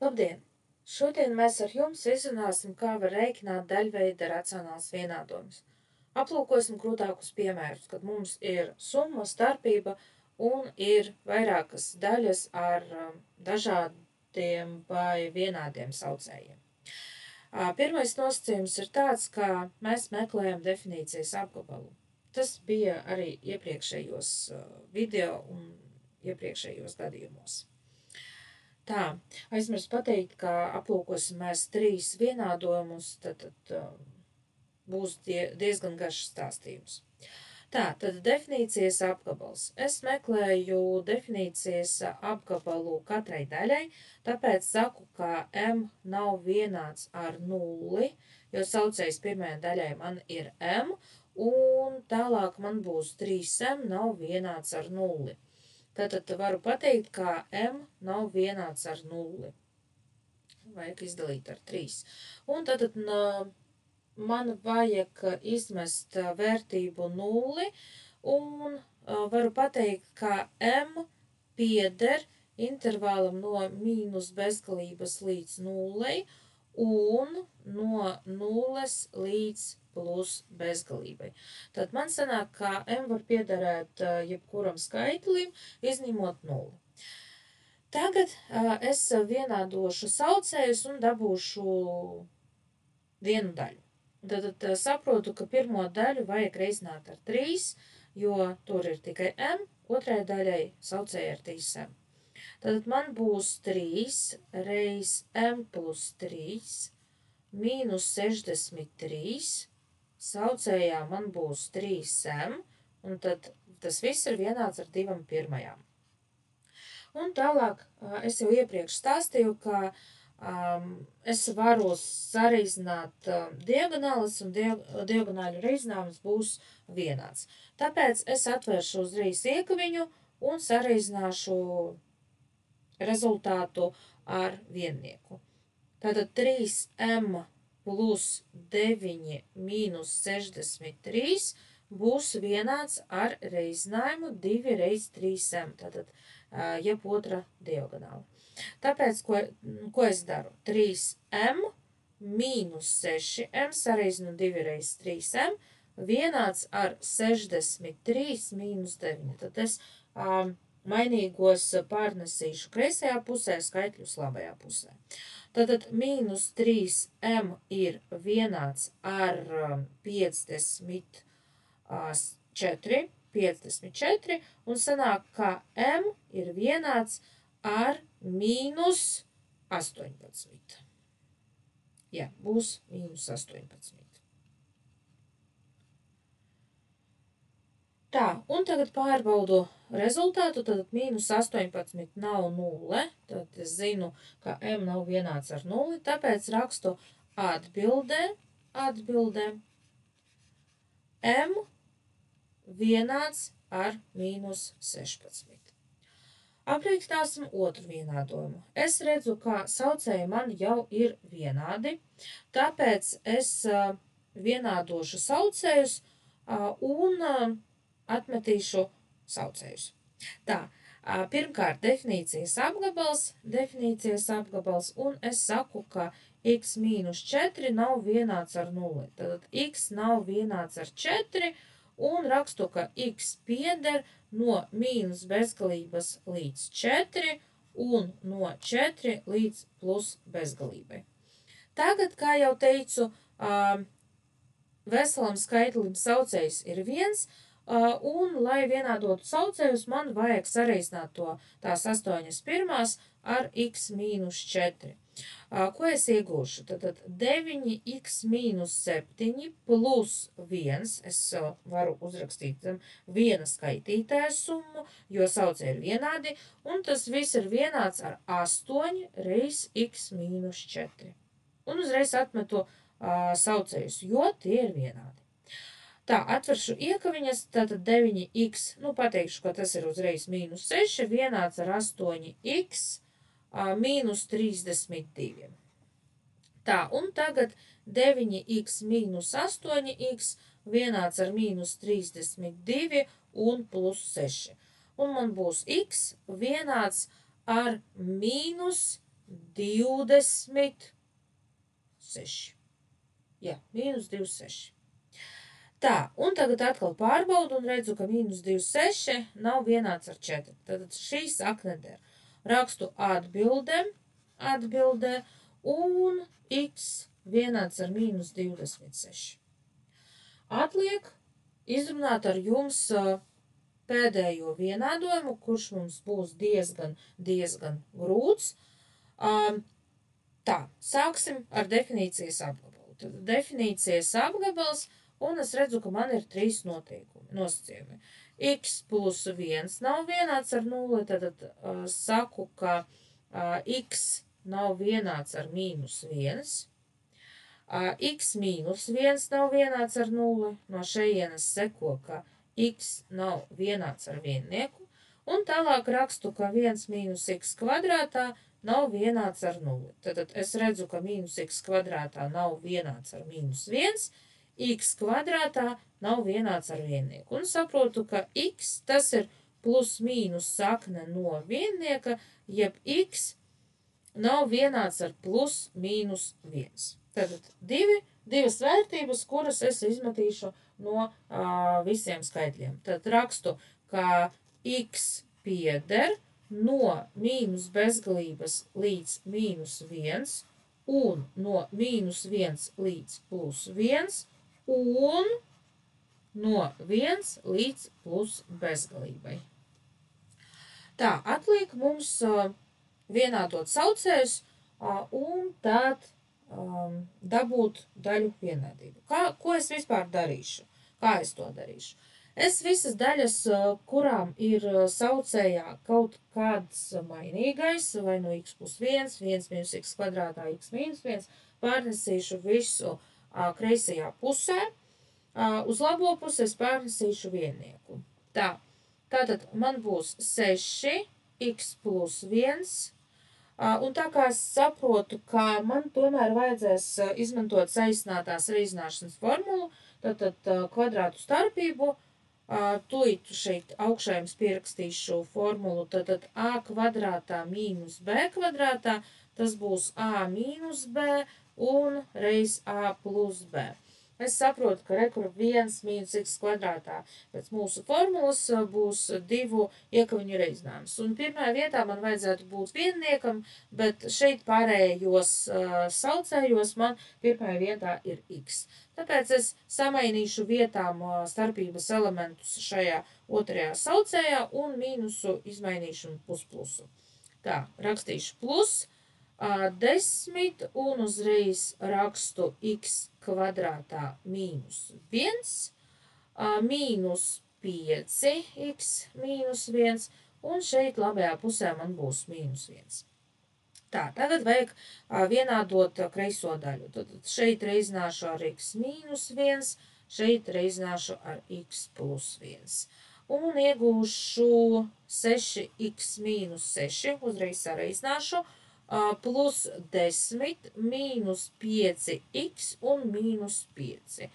Labdien! Šodien mēs ar jums izrunāsim, kā var rēķināt daļveida racionāls vienādojums. Aplūkosim krūtākus piemērus, kad mums ir summa, starpība un ir vairākas daļas ar dažādiem vai vienādiem saucējiem. Pirmais nosacījums ir tāds, ka mēs meklējam definīcijas apgabalu. Tas bija arī iepriekšējos video un iepriekšējos gadījumos. Tā, aizmirst pateikt, ka aplūkosim mēs 3 vienādojumus, tad būs diezgan garš stāstījums. Tā, tad definīcijas apgabals. Es meklēju definīcijas apgabalu katrai daļai, tāpēc saku, ka m nav vienāds ar 0, jo saucējs pirmajai daļai man ir m, un tālāk man būs 3m nav vienāds ar 0. Tātad varu pateikt, ka m nav vienāds ar 0. Vajag izdalīt ar 3. Un tātad man vajag izmest vērtību 0, un varu pateikt, ka m pieder intervālam no mīnus bezgalības līdz 0 un no 0 līdz plus bezgalībai. Tad man sanāk, ka m var piederēt jebkuram skaitlim, izņemot 0. Tagad es vienādošu saucējus un dabūšu vienu daļu. Tad saprotu, ka pirmo daļu vajag reizināt ar 3, jo tur ir tikai m, otrai daļai saucēja ar 3m. Tad man būs 3 reiz m plus 3 mīnus 63, saucējā man būs 3m, un tad tas viss ir vienāds ar 2 pirmajām. Un tālāk es jau iepriekš stāstīju, ka es varu sareizināt diagonālis, un diagonāļu reizinājums būs vienāds. Tāpēc es atvēršu uzreiz iekaviņu un sareizināšu rezultātu ar viennieku. Tātad 3m plus 9 mīnus 63 būs vienāds ar reizinājumu 2 reiz 3m, tātad jeb otra diagonāla. Tāpēc, ko es daru? 3m mīnus 6m sareizinu 2 reiz 3m vienāds ar 63 mīnus 9. Tad es mainīgos pārnesīšu kreisajā pusē, skaitļus labajā pusē. Tātad mīnus 3m ir vienāds ar 54, un sanāk, ka m ir vienāds ar mīnus 18. Jā, būs mīnus 18. Tā, un tagad pārbaudu rezultātu, tad mīnus 18 nav 0, tad es zinu, ka m nav vienāds ar 0, tāpēc rakstu atbildē m vienāds ar mīnus 16. Aprēķināsim otru vienādojumu. Es redzu, ka saucēji man jau ir vienādi, tāpēc es vienādošu saucējus un atmetīšu saucējus. Tā, pirmkārt definīcijas apgabals, un es saku, ka x mīnus 4 nav vienāds ar 0. Tad x nav vienāds ar 4, un rakstu, ka x pieder no mīnus bezgalības līdz 4 un no 4 līdz plus bezgalībai. Tagad, kā jau teicu, veselam skaitlim saucējs ir 1, un, lai vienādotu saucējus, man vajag sareizināt tās 8 pirmās ar x mīnus 4. Ko es iegūšu? Tad 9x mīnus 7 plus 1, es varu uzrakstīt viena skaitītāja summu, jo saucēji ir vienādi, un tas viss ir vienāds ar 8 reiz x mīnus 4. Un uzreiz atmetu saucējus, jo tie ir vienādi. Tā, atveršu iekaviņas, tātad 9x, pateikšu, ka tas ir uzreiz mīnus 6, vienāds ar 8x mīnus 32. Tā, un tagad 9x mīnus 8x vienāds ar mīnus 32 un plus 6. Un man būs x vienāds ar mīnus 26. Jā, mīnus 26. Tā, un tagad atkal pārbaudu un redzu, ka mīnus 26 nav vienāds ar 4. Tad šī sakne der. Rakstu atbildē, un x vienāds ar mīnus 26. Atliek izrunāt ar jums pēdējo vienādojumu, kurš mums būs diezgan grūts. Tā, sāksim ar definīcijas apgabalu. Tad definīcijas apgabals, un es redzu, ka man ir 3 nosacījumi. X plus 1 nav vienāds ar 0, tad saku, ka x nav vienāds ar mīnus 1. X mīnus 1 nav vienāds ar 0. No šejienes seko, ka x nav vienāds ar viennieku. Un tālāk rakstu, ka 1 mīnus x kvadrātā nav vienāds ar 0. Tad es redzu, ka mīnus x kvadrātā nav vienāds ar mīnus 1. X kvadrātā nav vienāds ar viennieku. Un saprotu, ka x tas ir plus mīnus sakne no viennieka, jeb x nav vienāds ar plus mīnus 1. Tad divas vērtības, kuras es izmetīšu no visiem skaitļiem. Tad rakstu, ka x pieder no mīnus bezgalības līdz mīnus 1 un no mīnus 1 līdz plus 1 un no 1 līdz plus bezgalībai. Tā, atliek mums vienādot saucējus un tad dabūt daļu vienādību. Ko es vispār darīšu? Kā es to darīšu? Es visas daļas, kurām ir saucējā kaut kāds mainīgais, vai no x plus 1, 1 minus x kvadrātā, x minus 1, pārnesīšu visu kreisajā pusē. Uz labo pusi es pārnesīšu viennieku. Tātad man būs 6 x plus 1. Un tā kā es saprotu, ka man tomēr vajadzēs izmantot saīsinātās reizināšanas formulu, tad kvadrātu starpību, tūlīt šeit augšā jums pierakstīšu formulu, tad a kvadrātā mīnus b kvadrātā, tas būs a mīnus b un reiz a plus b. Es saprotu, ka rekur 1 mīnus x kvadrātā pēc mūsu formulas būs 2 iekaviņu reizinājums. Un pirmajā vietā man vajadzētu būt vienniekam, bet šeit pārējos saucējos man pirmajā vietā ir x. Tāpēc es samainīšu vietām starpības elementus šajā otrajā saucējā un mīnusu izmainīšu plusu. Tā, rakstīšu plus 10 un uzreiz rakstu x kvadrātā mīnus 1, mīnus 5x mīnus 1, un šeit labajā pusē man būs mīnus 1. Tā, tagad vajag vienādot kreiso daļu. Tad šeit reizināšu ar x mīnus 1, šeit reizināšu ar x plus 1. Un iegūšu 6x mīnus 6, uzreiz sareizināšu, plus 10, mīnus 5x un mīnus 5.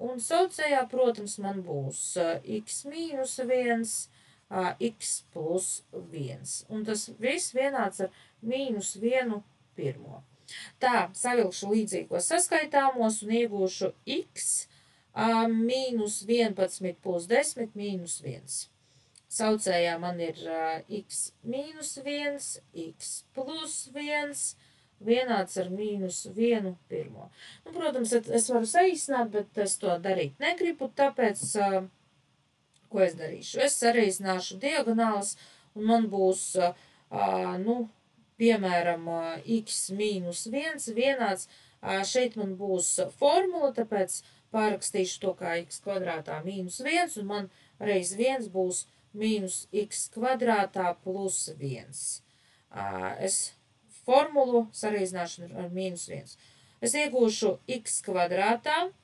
Un saucējā, protams, man būs x mīnus 1, x plus 1. Un tas viss vienāds ar mīnus 1 pirmo. Tā, savilkšu līdzīgos saskaitāmos un iegūšu x mīnus 11 plus 10 mīnus 1. Saucējā man ir x mīnus 1, x plus 1, vienāds ar mīnus 1 pirmo. Nu, protams, es varu saīsināt, bet es to darīt negribu, tāpēc, ko es darīšu? Es sareizināšu diagonālas, un man būs, piemēram, x mīnus 1 vienāds. Šeit man būs formula, tāpēc pārakstīšu to kā x kvadrātā mīnus 1, un man reiz 1 būs mīnus x kvadrātā plus 1. Es formulu sareizināšu ar mīnus 1. Es iegūšu x kvadrātā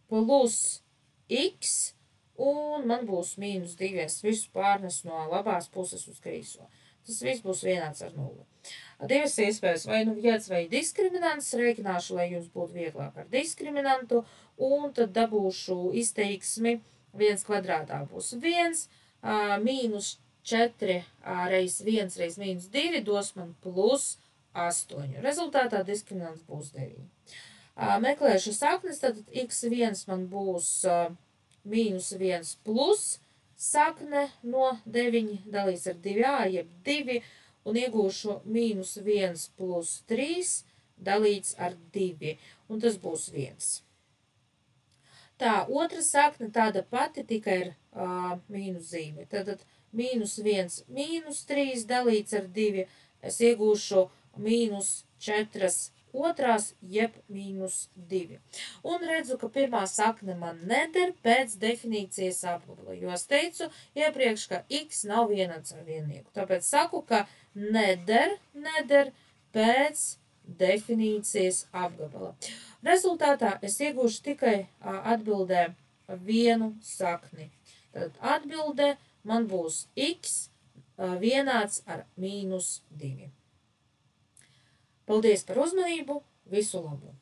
plus x, un man būs mīnus 2. Es visu pārnesu no labās puses uz kreiso. Tas viss būs vienāds ar 0. Divas iespējas, vai nu vietas vai diskriminants, rēķināšu, lai jums būtu vieglāk ar diskriminantu, un tad dabūšu izteiksmi 1 kvadrātā būs 1, mīnus 4 reiz 1 reiz mīnus 2 dos man plus 8. Rezultātā diskriminants būs 9. Meklēšu saknes, tad x1 man būs -1 plus sakne no 9 dalīts ar 2a, jeb 2, un iegūšu -1 plus 3 dalīts ar 2, un tas būs 1. Tā, otra sakne tāda pati, tikai ar mīnuszīmi. Tātad -1 -3 dalīts ar 2, es iegūšu -4 otrās, jeb -2. Un redzu, ka pirmā sakne man neder pēc definīcijas apgabala, jo es teicu iepriekš, ka x nav vienāds ar viennieku. Tāpēc saku, ka neder pēc definīcijas apgabala. Rezultātā es iegūšu tikai atbildē vienu sakni. Tad atbilde man būs x vienāds ar -2. Paldies par uzmanību, visu labu!